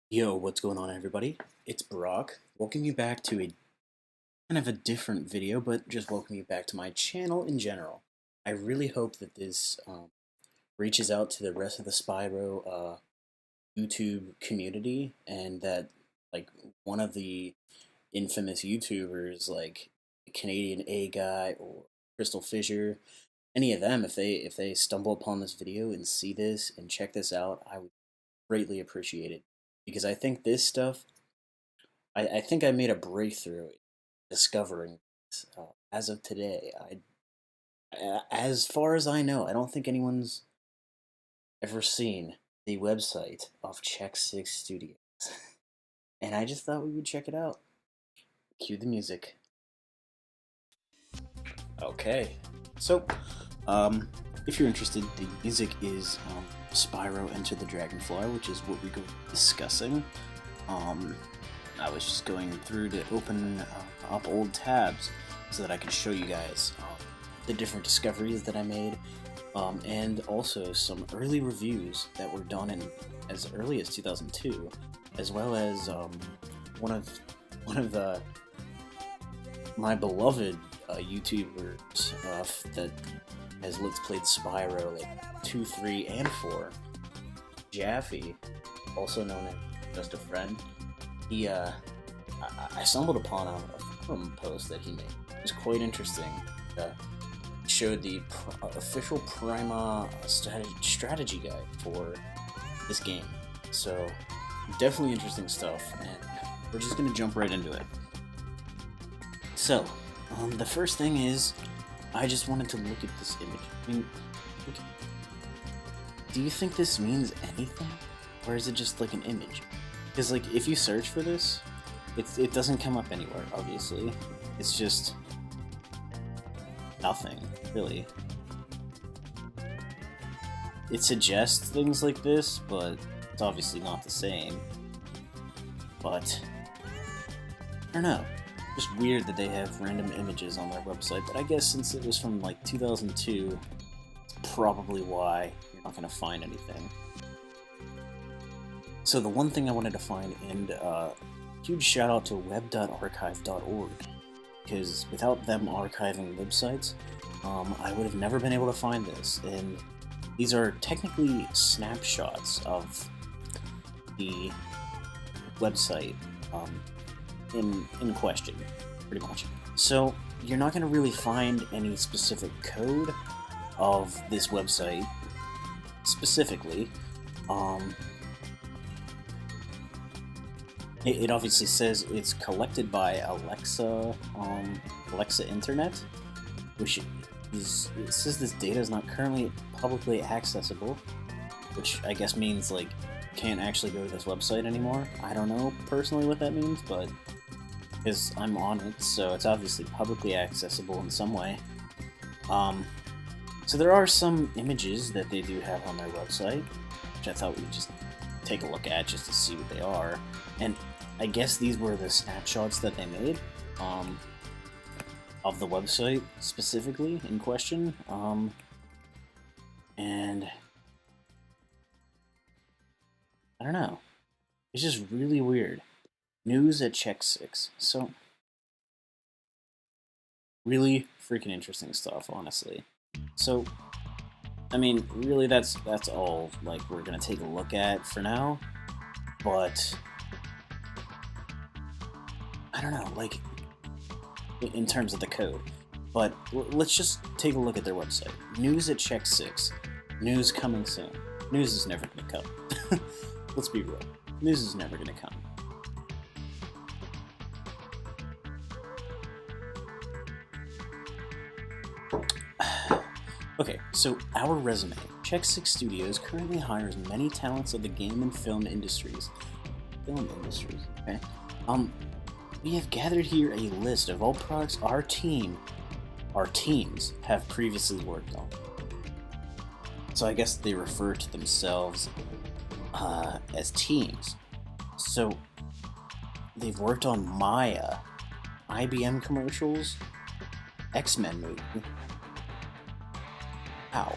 Yo, what's going on, everybody? It's Brock. Welcome you back to a kind of a different video, but just welcome you back to my channel in general. I really hope that this reaches out to the rest of the Spyro YouTube community, and that like one of the infamous YouTubers, like Canadian A Guy or Crystal Fisher, any of them, if they stumble upon this video and see this and check this out, I would greatly appreciate it because I think this stuff I think I made a breakthrough discovering this. As of today. As far as I know, I don't think anyone's ever seen the website of Check Six Studios, and I just thought we would check it out. Cue the music. Okay, so if you're interested, the music is Spyro Enter the Dragonfly, which is what we go discussing. I was just going through to open up old tabs so that I can show you guys the different discoveries that I made, and also some early reviews that were done in as early as 2002, as well as one of my beloved YouTubers that has Let's Played Spyro like 2, 3, and 4, Jaffe, also known as Just a Friend. I stumbled upon a forum post that he made. It was quite interesting. It showed the official Prima strategy guide for this game. So, definitely interesting stuff, and we're just going to jump right into it. So, the first thing is, I just wanted to look at this image. I mean, do you think this means anything? Or is it just like an image? Because like, if you search for this, it doesn't come up anywhere, obviously. It's just nothing, really. It suggests things like this, but it's obviously not the same. But, I don't know. Just weird that they have random images on their website, but I guess since it was from like 2002, it's probably why you're not going to find anything. So the one thing I wanted to find, and huge shout out to web.archive.org, because without them archiving websites, I would have never been able to find this. And these are technically snapshots of the website in question, pretty much. So you're not going to really find any specific code of this website specifically. It obviously says it's collected by Alexa Internet, which is, it says this data is not currently publicly accessible, which I guess means like can't actually go to this website anymore. I don't know personally what that means, but because I'm on it, so it's obviously publicly accessible in some way. So there are some images that they do have on their website, which I thought we'd just take a look at just to see what they are. And I guess these were the snapshots that they made of the website specifically in question. And I don't know. It's just really weird. News at Check 6. So, really freaking interesting stuff, honestly. So, I mean, really that's all like we're gonna take a look at for now. But I don't know, like, in terms of the code. But let's just take a look at their website. News at Check 6. News coming soon. News is never going to come. Let's be real. News is never going to come. Okay, so our resume. Check 6 Studios currently hires many talents of the game and film industries. Okay. We have gathered here a list of all products our teams have previously worked on. So I guess they refer to themselves as teams. So they've worked on Maya, IBM commercials, X-Men movie. Wow,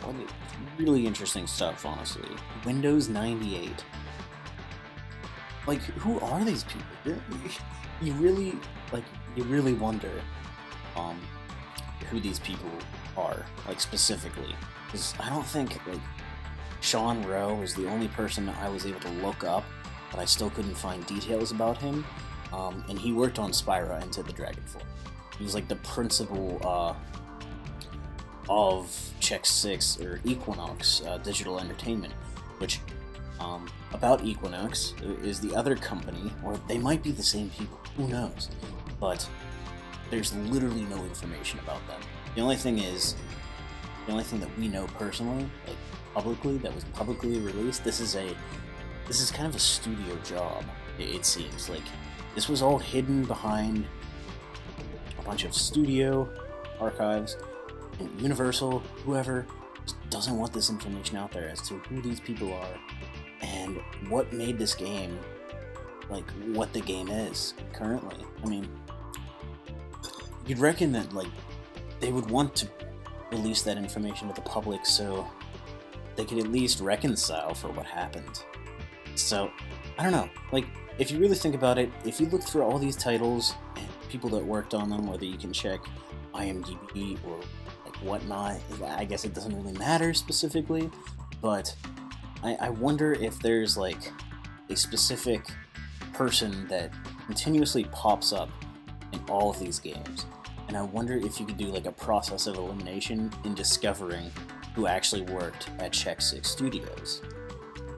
really interesting stuff, honestly. Windows 98. like, who are these people? You really, like, you really wonder, who these people are, like, specifically. Because I don't think, like, Sean Rowe is the only person I was able to look up, but I still couldn't find details about him. And he worked on Spyro Into the Dragonfly. He was, like, the principal, of Check 6, or Equinox, Digital Entertainment, which, about Equinox is the other company, or they might be the same people, who knows, but there's literally no information about them. The only thing that we know personally, like publicly, that was publicly released, this is kind of a studio job, it seems. Like, this was all hidden behind a bunch of studio archives, and Universal, whoever, just doesn't want this information out there as to who these people are and what made this game, like, what the game is currently. I mean, you'd reckon that, like, they would want to release that information to the public so they could at least reconcile for what happened. So, I don't know, like, if you really think about it, if you look through all these titles and people that worked on them, whether you can check IMDb or like whatnot, I guess it doesn't really matter specifically, but I wonder if there's like a specific person that continuously pops up in all of these games, and I wonder if you could do like a process of elimination in discovering who actually worked at Check 6 Studios.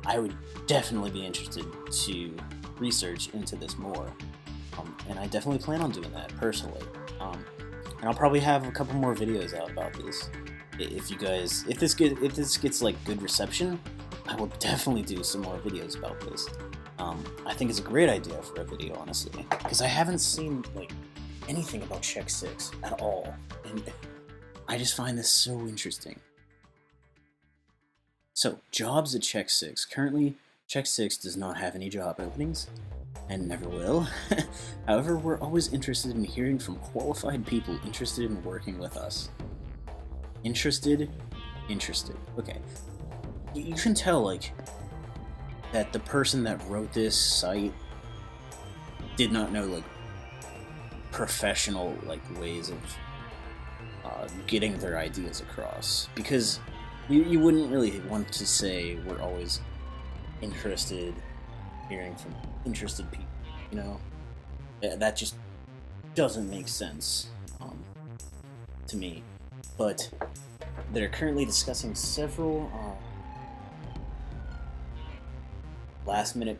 I would definitely be interested to research into this more, and I definitely plan on doing that personally. And I'll probably have a couple more videos out about this. If this gets like good reception, I will definitely do some more videos about this. I think it's a great idea for a video, honestly, because I haven't seen like anything about Check 6 at all, and I just find this so interesting. So, jobs at Check 6. Currently, Check 6 does not have any job openings, and never will. However, we're always interested in hearing from qualified people interested in working with us. Interested. Okay. You can tell, like, that the person that wrote this site did not know, like, professional, like, ways of getting their ideas across. Because you wouldn't really want to say we're always interested in hearing from interested people, you know? That just doesn't make sense to me. But they're currently discussing several last-minute,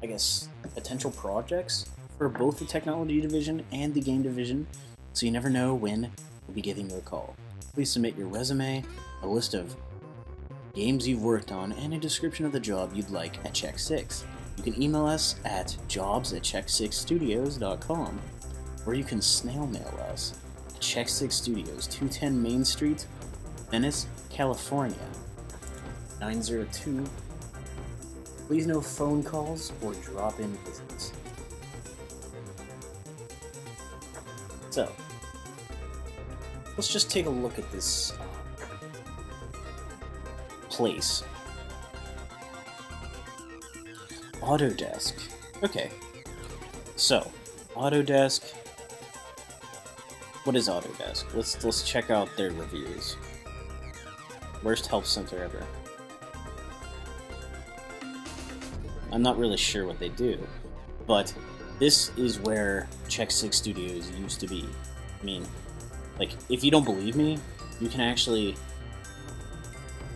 I guess, potential projects for both the technology division and the game division, so you never know when we'll be giving you a call. Please submit your resume, a list of games you've worked on, and a description of the job you'd like at Check 6. You can email us at jobs@check6studios.com, or you can snail mail us at Check 6 Studios, 210 Main Street, Venice, California, 902. Please no phone calls or drop-in visits. So, let's just take a look at this place. Autodesk. Okay. So, Autodesk. What is Autodesk? Let's check out their reviews. Worst help center ever. I'm not really sure what they do, but this is where Check 6 Studios used to be. I mean, like, if you don't believe me, you can actually,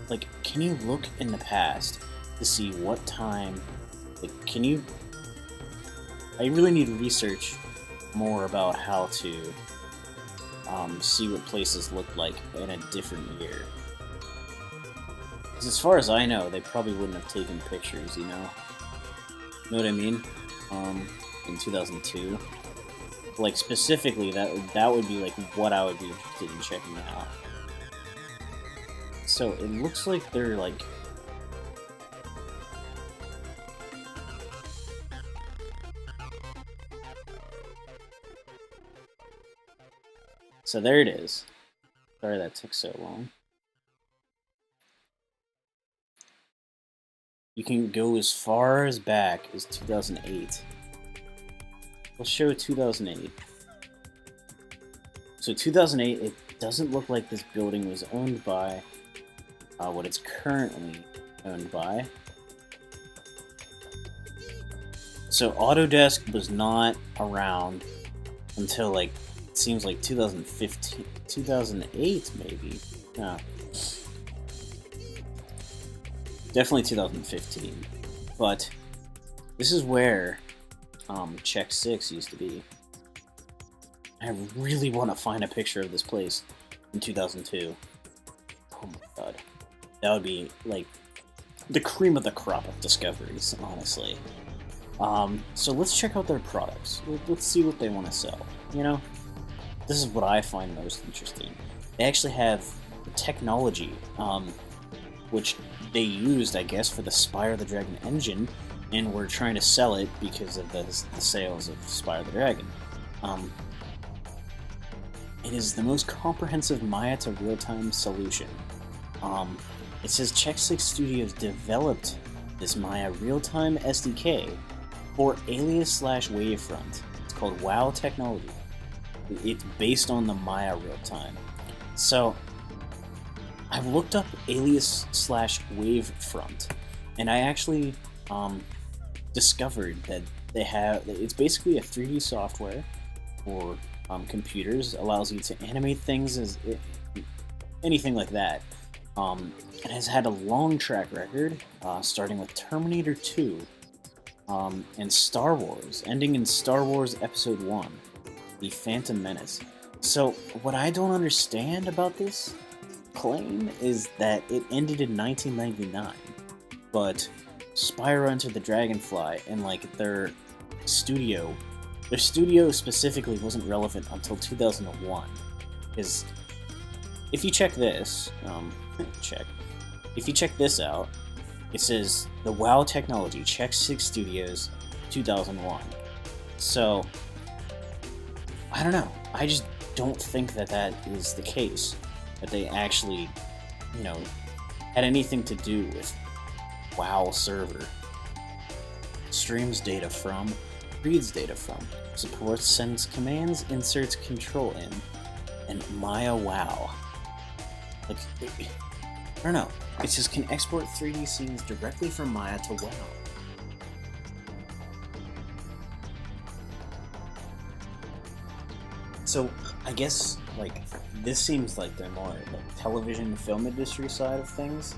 like, can you look in the past to see what time, like, can you, I really need to research more about how to see what places look like in a different year. Because as far as I know, they probably wouldn't have taken pictures, you know? You know what I mean? In 2002. Like, specifically, that would be, like, what I would be interested in checking out. So, it looks like they're, like... So there it is. Sorry that took so long. You can go as far as back as 2008. Let's show 2008. So 2008, it doesn't look like this building was owned by what it's currently owned by. So Autodesk was not around until like, it seems like 2015, 2008 maybe. No. Definitely 2015. But this is where Check 6 used to be. I really want to find a picture of this place in 2002. Oh my god. That would be, like, the cream of the crop of discoveries, honestly. So let's check out their products. Let's see what they want to sell, you know? This is what I find most interesting. They actually have the technology, which they used, I guess, for the Spyro the Dragon engine, and we're trying to sell it because of the sales of Spyro the Dragon. It is the most comprehensive Maya to real-time solution. It says Check 6 Studios developed this Maya Real-Time SDK for Alias/Wavefront. It's called WoW technology. It's based on the Maya Real-Time. So, I've looked up Alias/Wavefront, and I actually discovered that it's basically a 3D software for computers. Allows you to animate things as anything like that. It has had a long track record, starting with Terminator 2 and Star Wars, ending in Star Wars Episode 1, The Phantom Menace. So, what I don't understand about this claim is that it ended in 1999, but Spyro Entered the Dragonfly and like their studio specifically wasn't relevant until 2001. Because if you check this, if you check this out, it says the WoW technology, Check 6 Studios, 2001. So I don't know. I just don't think that that is the case. That they actually, you know, had anything to do with WoW server. Streams data from, reads data from, supports, sends commands, inserts control in, and Maya WoW. Like, I don't know. It says can export 3D scenes directly from Maya to WoW. So, I guess, like, this seems like they're more like television film industry side of things.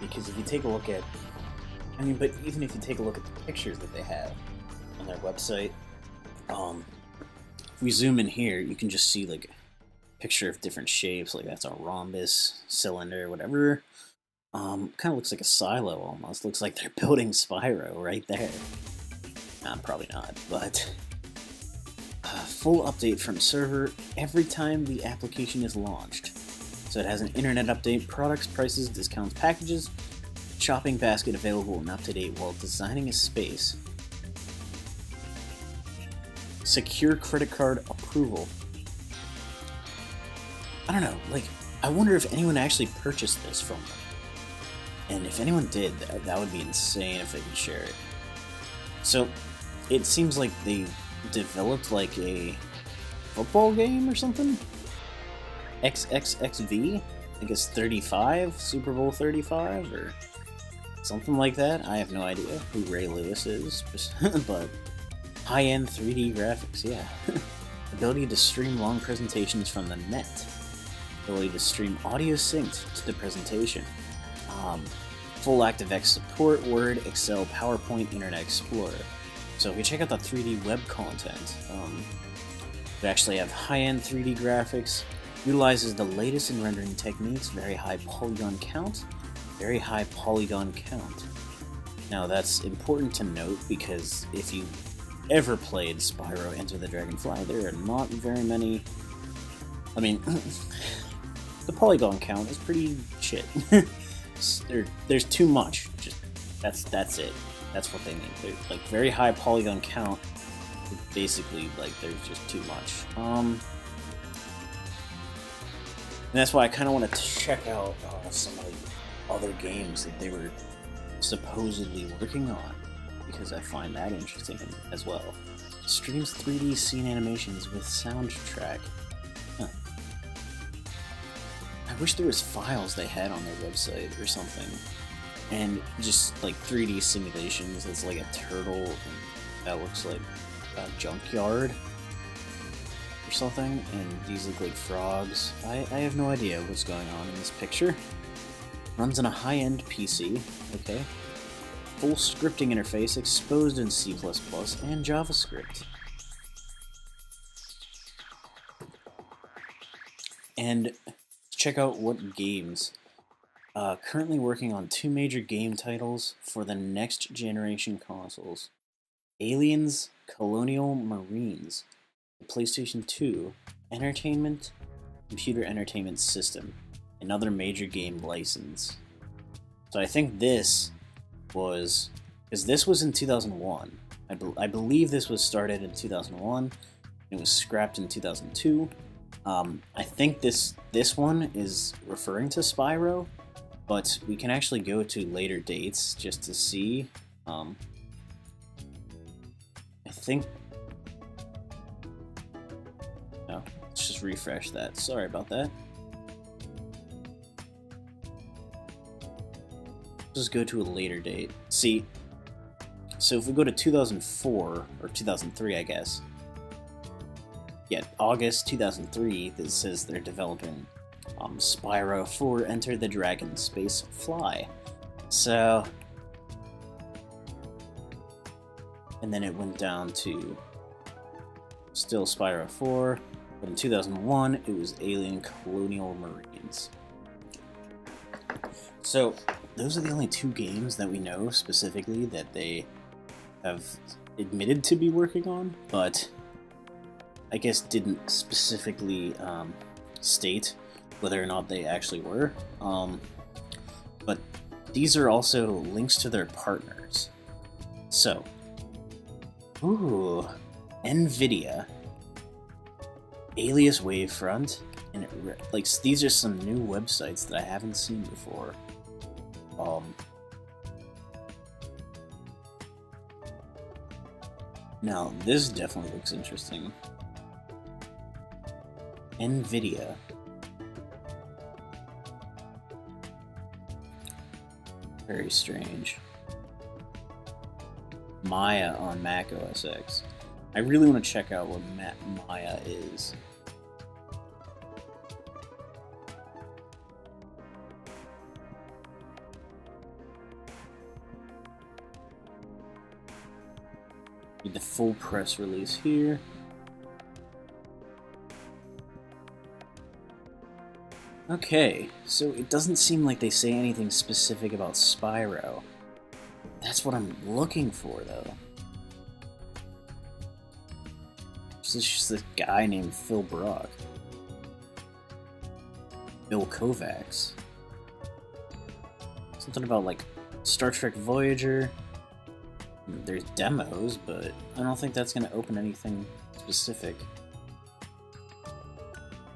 Because if you take a look at, but even if you take a look at the pictures that they have on their website, if we zoom in here, you can just see like a picture of different shapes, like that's a rhombus, cylinder, whatever. Kind of looks like a silo almost. Looks like they're building Spyro right there. Probably not, but full update from server every time the application is launched. So it has an internet update, products, prices, discounts, packages, shopping basket available and up to date while designing a space. Secure credit card approval. I don't know, like, I wonder if anyone actually purchased this from them. And if anyone did, that would be insane if they could share it. So, it seems like they developed like a football game or something? XXXV? I think it's 35, Super Bowl 35, or something like that. I have no idea who Ray Lewis is, but high-end 3D graphics, yeah. Ability to stream long presentations from the net. Ability to stream audio synced to the presentation. Full ActiveX support, Word, Excel, PowerPoint, Internet Explorer. So if you check out the 3D web content, we actually have high-end 3D graphics, utilizes the latest in rendering techniques, very high polygon count. Now that's important to note because if you ever played Spyro Enter the Dragonfly, there are not very many. I mean, the polygon count is pretty shit. There's too much. Just that's it. That's what they mean. They're like very high polygon count. Basically, like there's just too much. And that's why I kind of want to check out some of the other games that they were supposedly working on, because I find that interesting as well. Streams 3D scene animations with soundtrack. Huh. I wish there was files they had on their website or something. And just like 3D simulations, it's like a turtle, and that looks like a junkyard or something, and these look like frogs. I have no idea what's going on in this picture. Runs on a high-end PC, okay. Full scripting interface exposed in C++ and JavaScript. And check out what games. Currently working on 2 major game titles for the next generation consoles. Aliens, Colonial Marines, the PlayStation 2, Entertainment, Computer Entertainment System, another major game license. So I think this was, because this was in 2001. I believe this was started in 2001. It was scrapped in 2002. I think this one is referring to Spyro, but we can actually go to later dates just to see. I think... No, let's just refresh that. Sorry about that. Just go to a later date. See, so if we go to 2004, or 2003, I guess. Yeah, August 2003, this says they're developing Spyro 4 Enter the Dragon Space Fly. So, and then it went down to still Spyro 4, but in 2001 it was Alien Colonial Marines. So those are the only 2 games that we know specifically that they have admitted to be working on, but I guess didn't specifically state whether or not they actually were. But these are also links to their partners. So, ooh, NVIDIA, Alias Wavefront, and like these are some new websites that I haven't seen before. Now this definitely looks interesting. NVIDIA. Very strange. Maya on Mac OS X. I really want to check out what Maya is. Need the full press release here. Okay, so it doesn't seem like they say anything specific about Spyro. That's what I'm looking for, though. This is just this guy named Phil Brock. Bill Kovacs. Something about, like, Star Trek Voyager. There's demos, but I don't think that's going to open anything specific.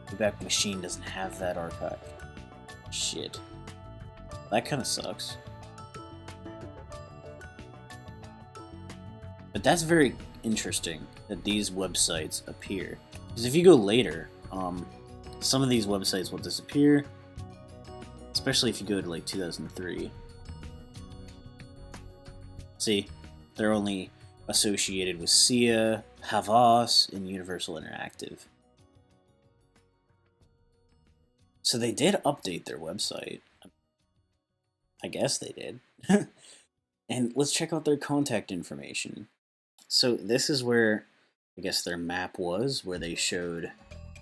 The back machine doesn't have that archive. Shit. That kind of sucks. But that's very interesting that these websites appear. Because if you go later, some of these websites will disappear. Especially if you go to like 2003. See, they're only associated with SIA, Havas, and Universal Interactive. So they did update their website. I guess they did. And let's check out their contact information. So this is where, I guess their map was, where they showed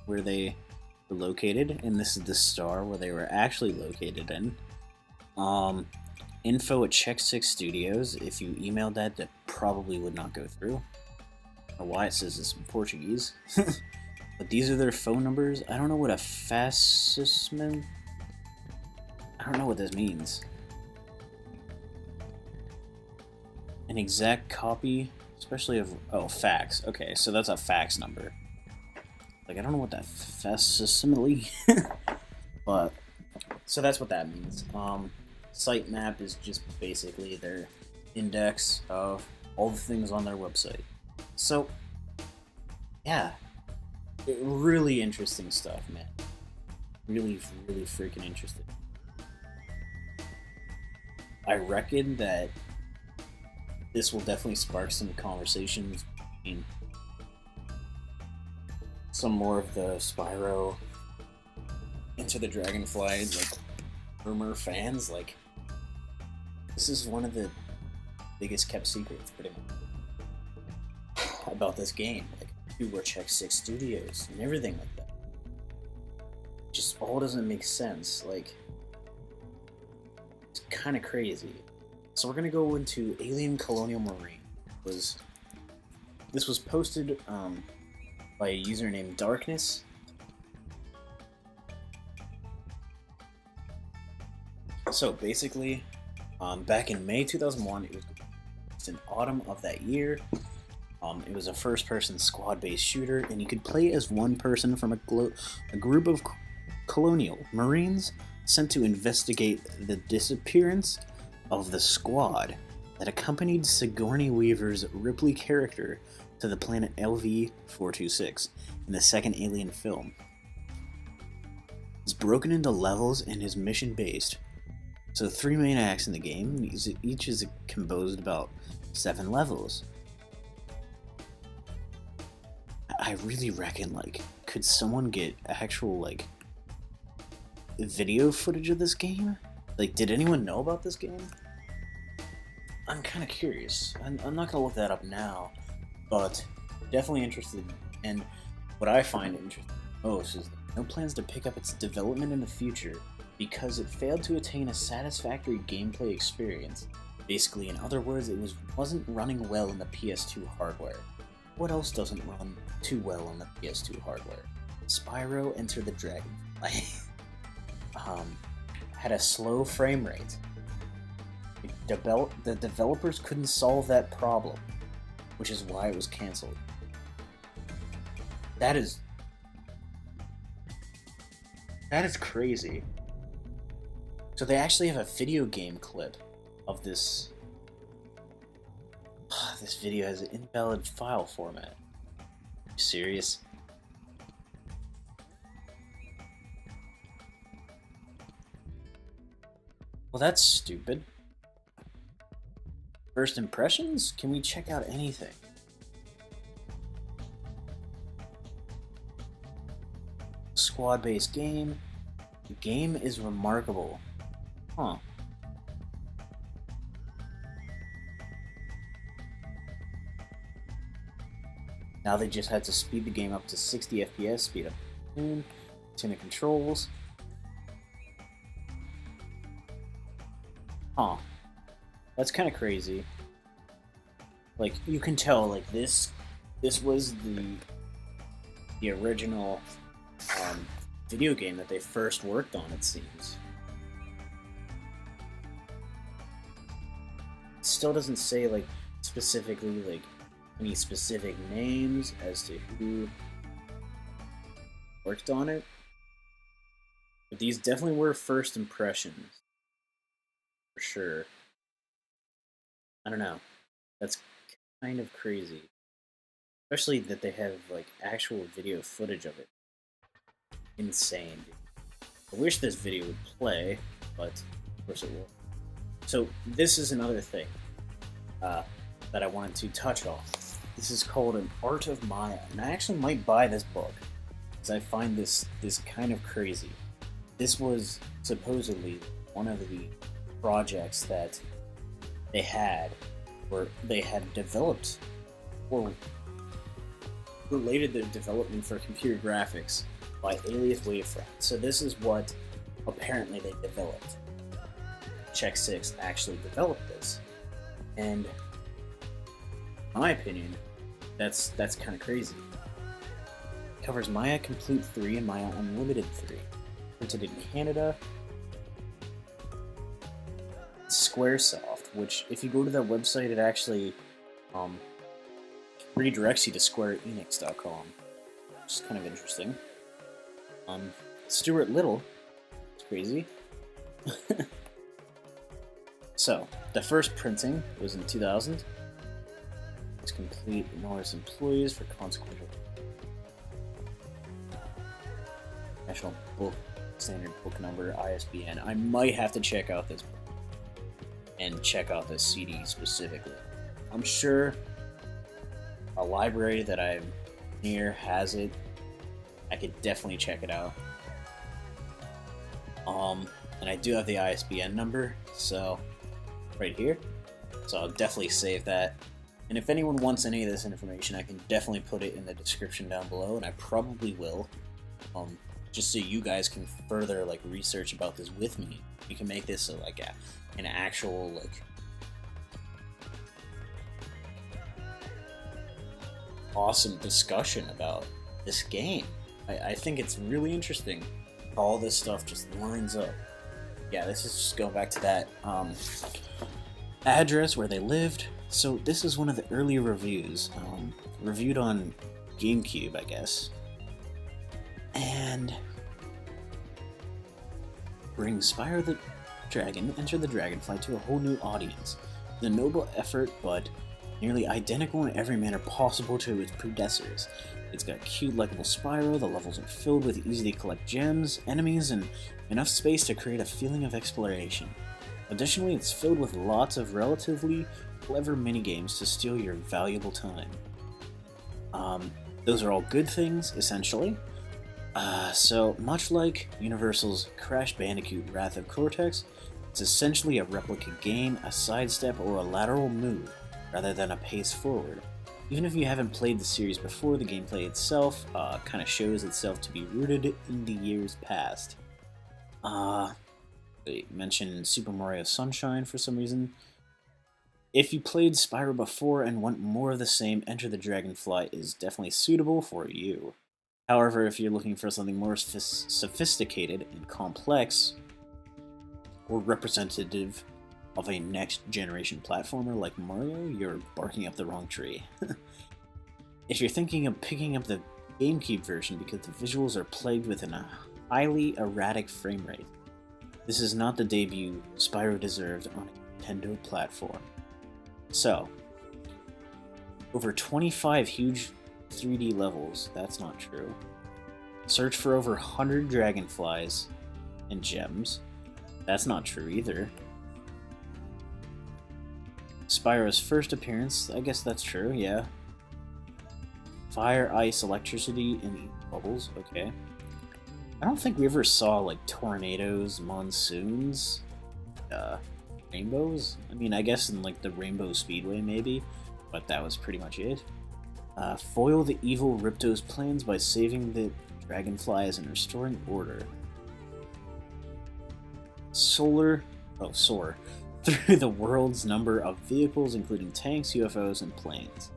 where they were located, and this is the star where they were actually located in. Info at Check 6 Studios. If you emailed that, that probably would not go through. I don't know why it says this in Portuguese. But these are their phone numbers. I don't know what a fascisman... I don't know what this means. An exact copy, especially of... Oh, fax. Okay, so that's a fax number. Like, I don't know what that facsimile... But, so that's what that means. sitemap is just basically their index of all the things on their website. So, yeah, really interesting stuff, man. Really, really freaking interesting. I reckon that this will definitely spark some conversations between some more of the Spyro Into the Dragonfly, like, rumor fans. Like, this is one of the biggest kept secrets, pretty much, about this game. Like, who were Check 6 Studios and everything like that. Just all doesn't make sense. Like, it's kind of crazy. So we're gonna go into Alien Colonial Marine. This was posted by a user named Darkness. So basically, back in May 2001, it was in autumn of that year. It was a first-person squad-based shooter, and you could play as one person from a group of Colonial Marines sent to investigate the disappearance of the squad that accompanied Sigourney Weaver's Ripley character to the planet LV-426 in the second Alien film. It's broken into levels and is mission-based. So 3 main acts in the game, each is composed about 7 levels. I really reckon, like, could someone get actual, like, video footage of this game? Like, did anyone know about this game? I'm kind of curious. I'm not gonna look that up now, but definitely interested. And what I find interesting most is that no plans to pick up its development in the future because it failed to attain a satisfactory gameplay experience. Basically, in other words, it wasn't running well in the PS2 hardware. What else doesn't run too well on the PS2 hardware? Spyro Enter the Dragonfly had a slow frame rate. The developers couldn't solve that problem, which is why it was cancelled. That is crazy. So they actually have a video game clip of this. This video has an invalid file format. Are you serious? Well, that's stupid. First impressions? Can we check out anything? Squad-based game. The game is remarkable. Huh. Now they just had to speed the game up to 60 FPS, speed up the tune the controls. Huh. That's kind of crazy. Like, you can tell, like, this was the original video game that they first worked on, it seems. It still doesn't say, like, specifically, like, any specific names as to who worked on it. But these definitely were first impressions. For sure. I don't know. That's kind of crazy. Especially that they have, like, actual video footage of it. Insane, dude. I wish this video would play, but of course it will. So this is another thing that I wanted to touch on. This is called An Art of Maya, and I actually might buy this book because I find this kind of crazy. This was supposedly one of the projects that they had developed or related their development for computer graphics by Alias Wavefront. So this is what apparently they developed. Check 6 actually developed this, and in my opinion, that's kind of crazy. It covers Maya Complete 3 and Maya Unlimited 3. Printed in Canada. Squaresoft, which if you go to their website, it actually redirects you to SquareEnix.com, which is kind of interesting. Stuart Little, it's crazy. So, the first printing was in 2000. It's complete Norris employees for consequential National Book Standard Book Number ISBN. I might have to check out this book and check out this CD specifically. I'm sure a library that I'm near has it. I could definitely check it out. And I do have the ISBN number, so right here. So I'll definitely save that. And if anyone wants any of this information, I can definitely put it in the description down below, and I probably will. Just so you guys can further like research about this with me. You can make this an actual awesome discussion about this game. I think it's really interesting. All this stuff just lines up. Yeah, this is just going back to that address where they lived. So this is one of the earlier reviews, reviewed on GameCube, I guess, and brings Spyro the Dragon, Enter the Dragonfly to a whole new audience. The noble effort, but nearly identical in every manner possible to its predecessors. It's got cute, likable Spyro, the levels are filled with easy to collect gems, enemies, and enough space to create a feeling of exploration. Additionally, it's filled with lots of relatively clever minigames to steal your valuable time. Those are all good things, essentially. So, much like Universal's Crash Bandicoot Wrath of Cortex, it's essentially a replica game, a sidestep, or a lateral move, rather than a pace forward. Even if you haven't played the series before, the gameplay itself kind of shows itself to be rooted in the years past. They mentioned Super Mario Sunshine for some reason. If you played Spyro before and want more of the same, Enter the Dragonfly is definitely suitable for you. However, if you're looking for something more sophisticated and complex, or representative of a next-generation platformer like Mario, you're barking up the wrong tree. If you're thinking of picking up the GameCube version because the visuals are plagued with a highly erratic frame rate, this is not the debut Spyro deserved on a Nintendo platform. So, over 25 huge 3D levels, that's not true. Search for over 100 dragonflies and gems, that's not true either. Spyro's first appearance, I guess that's true, yeah. Fire, ice, electricity, and bubbles, okay. I don't think we ever saw, like, tornadoes, monsoons, rainbows. I mean, I guess in, like, the Rainbow Speedway, maybe, but that was pretty much it. Foil the evil Ripto's plans by saving the dragonflies and restoring order. Soar through the world's number of vehicles, including tanks, UFOs, and planes.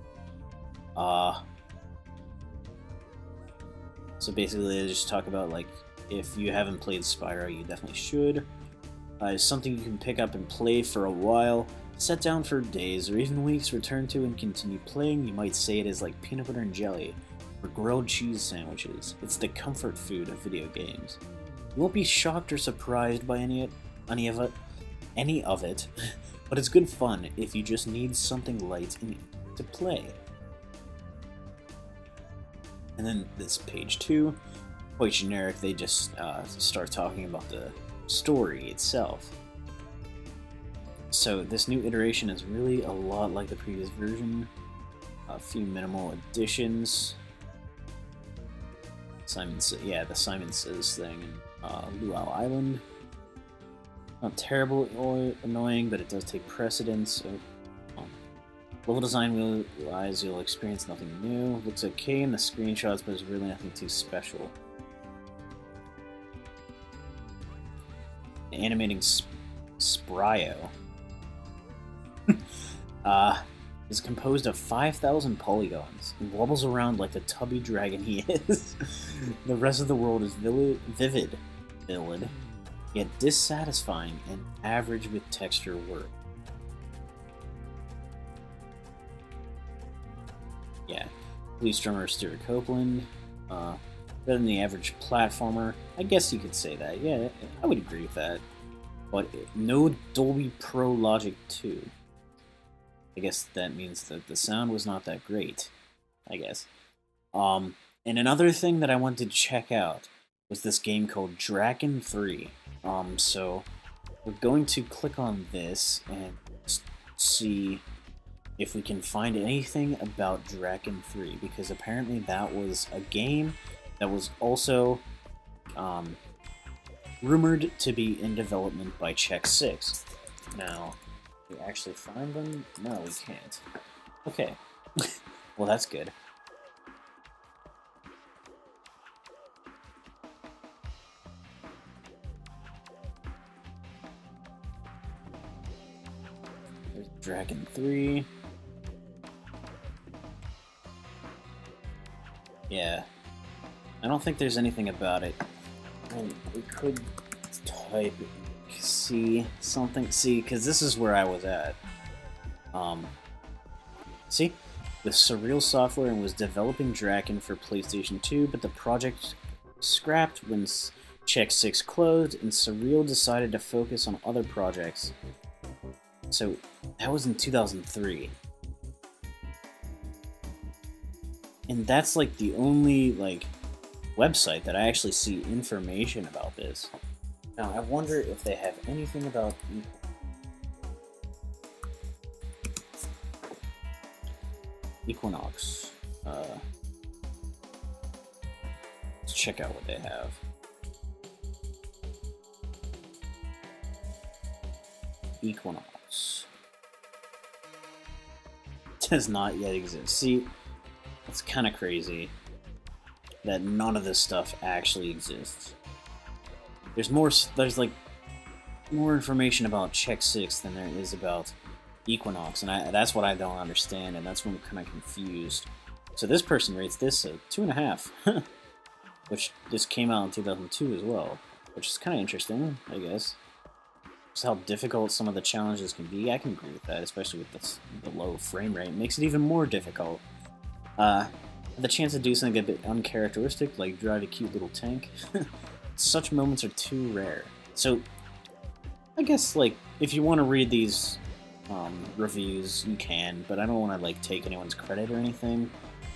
So basically they just talk about, like, if you haven't played Spyro, you definitely should. It's something you can pick up and play for a while, set down for days or even weeks, return to and continue playing. You might say it is like peanut butter and jelly, or grilled cheese sandwiches. It's the comfort food of video games. You won't be shocked or surprised by any of it, but it's good fun if you just need something light and easy to play. And then this page 2, quite generic, they just start talking about the story itself. So this new iteration is really a lot like the previous version. A few minimal additions. The Simon Says thing in Luau Island. Not terrible or annoying, but it does take precedence. So, level design wise, you'll experience nothing new. Looks okay in the screenshots, but there's really nothing too special. Animating Spryo is composed of 5,000 polygons and wobbles around like the tubby dragon he is. The rest of the world is vivid, yet dissatisfying and average with texture work. Yeah, police drummer Stuart Copeland, better than the average platformer. I guess you could say that. Yeah, I would agree with that. but no Dolby Pro Logic 2. I guess that means that the sound was not that great, I guess. And another thing that I wanted to check out was this game called Dragon 3. So we're going to click on this and see if we can find anything about Dragon 3, because apparently that was a game that was also rumored to be in development by Check 6. Now, can we actually find them? No, we can't. Okay. Well, that's good. There's Dragon 3. Yeah. I don't think there's anything about it. We could type see something. See, because this is where I was at. See? With Surreal Software and was developing Dragon for PlayStation 2, but the project scrapped when Check 6 closed, and Surreal decided to focus on other projects. So, that was in 2003. And that's like the only website that I actually see information about this. Now I wonder if they have anything about Equinox. Let's check out what they have. Equinox does not yet exist. See, it's kind of crazy that none of this stuff actually exists. There's more information about Check 6 than there is about Equinox, and that's what I don't understand, and that's when I'm kind of confused. So this person rates this a 2.5, which this came out in 2002 as well, which is kind of interesting, I guess. Just how difficult some of the challenges can be. I can agree with that, especially with the low frame rate. It makes it even more difficult. The chance to do something a bit uncharacteristic, like drive a cute little tank, such moments are too rare. So, I guess, if you want to read these reviews, you can, but I don't want to, take anyone's credit or anything.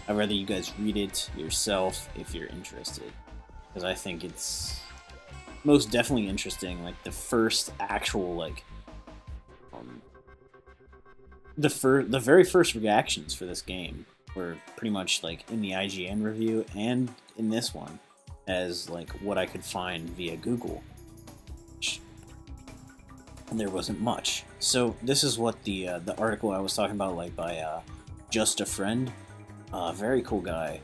I'd rather you guys read it yourself if you're interested, because I think it's most definitely interesting. The first actual, the very first reactions for this game were pretty much in the IGN review and in this one as what I could find via Google. And there wasn't much. So this is what the article I was talking about, by Just a Friend. Very cool guy.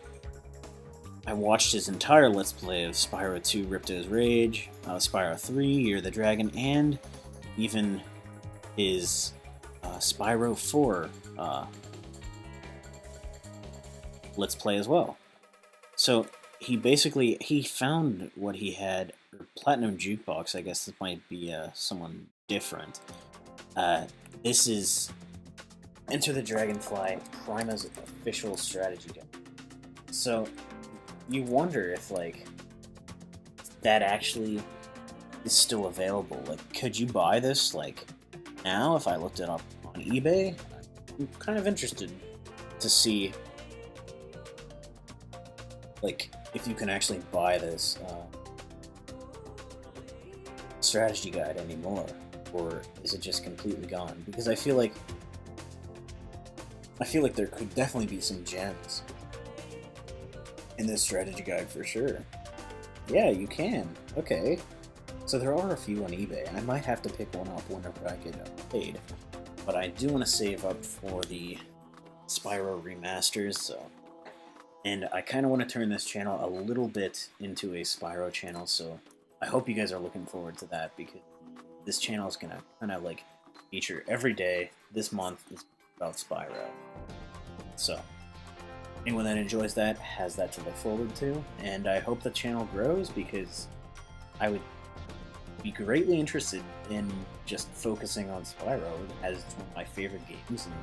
I watched his entire Let's Play of Spyro 2 Ripto's Rage, Spyro 3 Year of the Dragon, and even his Spyro 4 Let's Play as well. So he found what he had, or Platinum Jukebox, I guess this might be someone different. This is Enter the Dragonfly Prima's official strategy guide. So you wonder if that actually is still available. Could you buy this now if I looked it up on eBay? I'm kind of interested to see if you can actually buy this strategy guide anymore, or is it just completely gone? Because I feel like there could definitely be some gems in this strategy guide for sure. Yeah, you can. Okay. So there are a few on eBay. I might have to pick one up whenever I get paid. But I do want to save up for the Spyro remasters, so. And I kind of want to turn this channel a little bit into a Spyro channel, so I hope you guys are looking forward to that, because this channel is going to kind of feature every day. This month is about Spyro. So, anyone that enjoys that has that to look forward to, and I hope the channel grows, because I would be greatly interested in just focusing on Spyro as one of my favorite games, and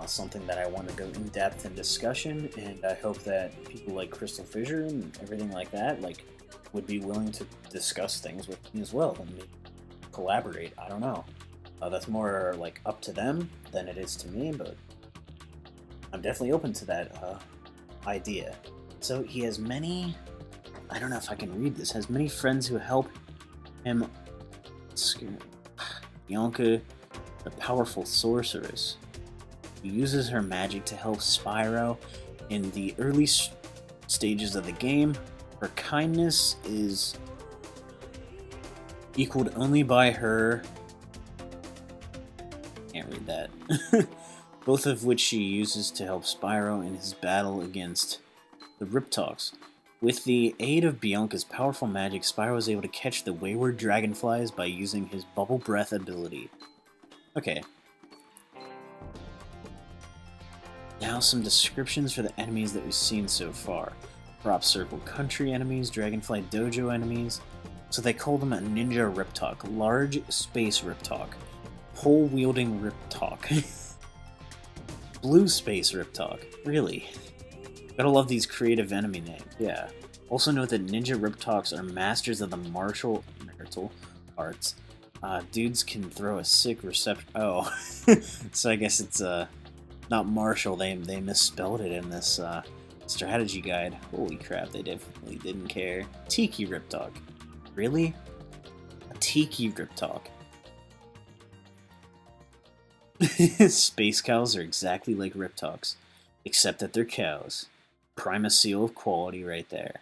something that I want to go in depth in discussion, and I hope that people like Crystal Fissure and everything like that would be willing to discuss things with me as well, and collaborate. I don't know. That's more like up to them than it is to me, but I'm definitely open to that idea. So he has many, I don't know if I can read this, has many friends who help him. Bianca, the powerful sorceress, who uses her magic to help Spyro in the early stages of the game. Her kindness is equaled only by her... Can't read that. Both of which she uses to help Spyro in his battle against the Riptocs. With the aid of Bianca's powerful magic, Spyro is able to catch the wayward dragonflies by using his bubble breath ability. Okay. Now some descriptions for the enemies that we've seen so far. Crop Circle Country enemies, Dragonfly Dojo enemies. So they call them a Ninja Riptoc, Large Space Riptoc, Pole-Wielding Riptoc, Blue Space Riptoc. Really? Gotta love these creative enemy names, yeah. Also note that Ninja Riptocs are masters of the martial arts. Dudes can throw a sick reception. Oh, so I guess it's not martial. They misspelled it in this strategy guide. Holy crap, they definitely didn't care. Tiki Riptoc. Really? A Tiki Riptoc. Space cows are exactly like Riptocs, except that they're cows. Prima seal of quality right there.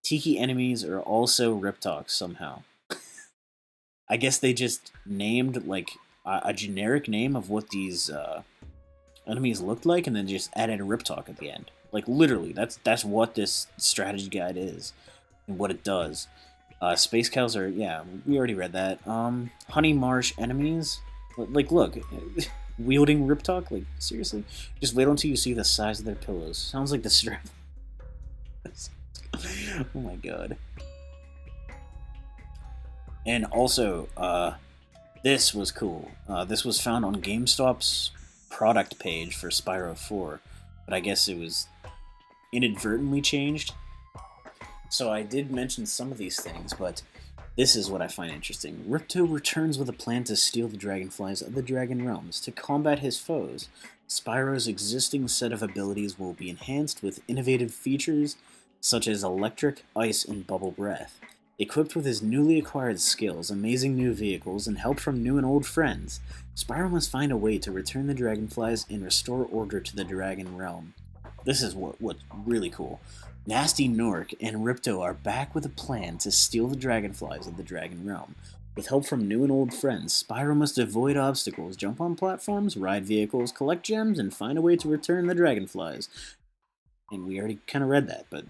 Tiki enemies are also Riptocs somehow. I guess they just named like a generic name of what these enemies looked like, and then just added a Riptoc at the end. Like literally, that's what this strategy guide is and what it does. Space cows are, yeah, we already read that. Honey marsh enemies, like look. Wielding Riptoc? Like, seriously? Just wait until you see the size of their pillows. Sounds like the strap. Oh my god. And also, this was cool. This was found on GameStop's product page for Spyro 4, but I guess it was inadvertently changed. So I did mention some of these things, but this is what I find interesting. Ripto returns with a plan to steal the dragonflies of the Dragon Realms. To combat his foes, Spyro's existing set of abilities will be enhanced with innovative features such as electric, ice, and bubble breath. Equipped with his newly acquired skills, amazing new vehicles, and help from new and old friends, Spyro must find a way to return the dragonflies and restore order to the Dragon Realm. This is what's really cool. Nasty Nork and Ripto are back with a plan to steal the dragonflies of the Dragon Realm. With help from new and old friends, Spyro must avoid obstacles, jump on platforms, ride vehicles, collect gems, and find a way to return the dragonflies. And we already kind of read that, but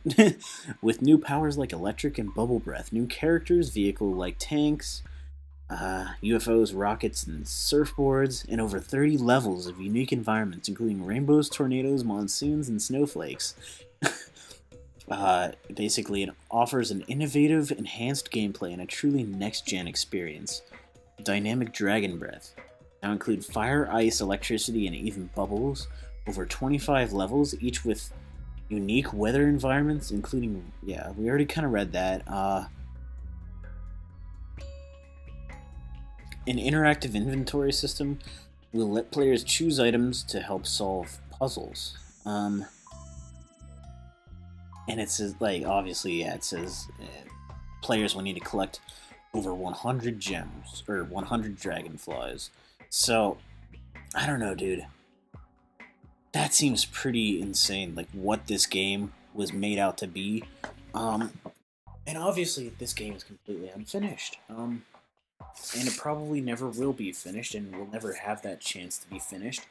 with new powers like electric and bubble breath, new characters, vehicles like tanks, UFOs, rockets, and surfboards, and over 30 levels of unique environments, including rainbows, tornadoes, monsoons, and snowflakes. Basically, it offers an innovative, enhanced gameplay and a truly next-gen experience. Dynamic Dragon Breath. Now include fire, ice, electricity, and even bubbles. Over 25 levels, each with unique weather environments, including... Yeah, we already kind of read that. An interactive inventory system will let players choose items to help solve puzzles. And it says, like, obviously, yeah, it says players will need to collect over 100 gems, or 100 dragonflies. So, I don't know, dude. That seems pretty insane, like, what this game was made out to be. And obviously, this game is completely unfinished. And it probably never will be finished, and will never have that chance to be finished,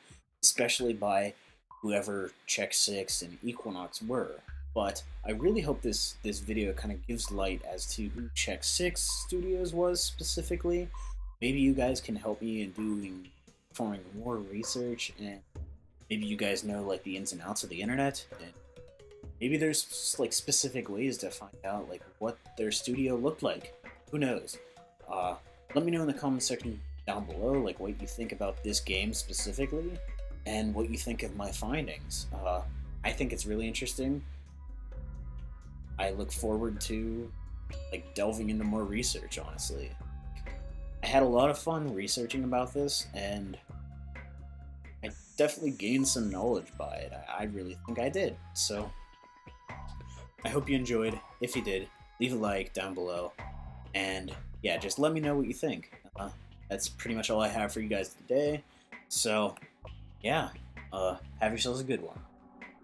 especially by whoever Check 6 and Equinox were. But I really hope this video kind of gives light as to who Check 6 Studios was specifically. Maybe you guys can help me in performing more research, and maybe you guys know like the ins and outs of the internet, and maybe there's like specific ways to find out like what their studio looked like. Who knows? Let me know in the comment section down below like what you think about this game specifically, and what you think of my findings. I think it's really interesting. I look forward to like delving into more research, honestly. I had a lot of fun researching about this, and I definitely gained some knowledge by it. I really think I did. So, I hope you enjoyed. If you did, leave a like down below. And yeah, just let me know what you think. That's pretty much all I have for you guys today. So, yeah, have yourselves a good one.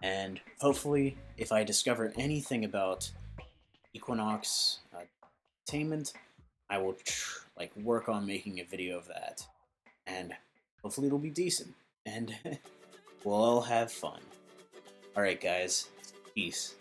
And hopefully, if I discover anything about Equinox Entertainment, I will work on making a video of that, and hopefully it'll be decent, and we'll all have fun. Alright guys, peace.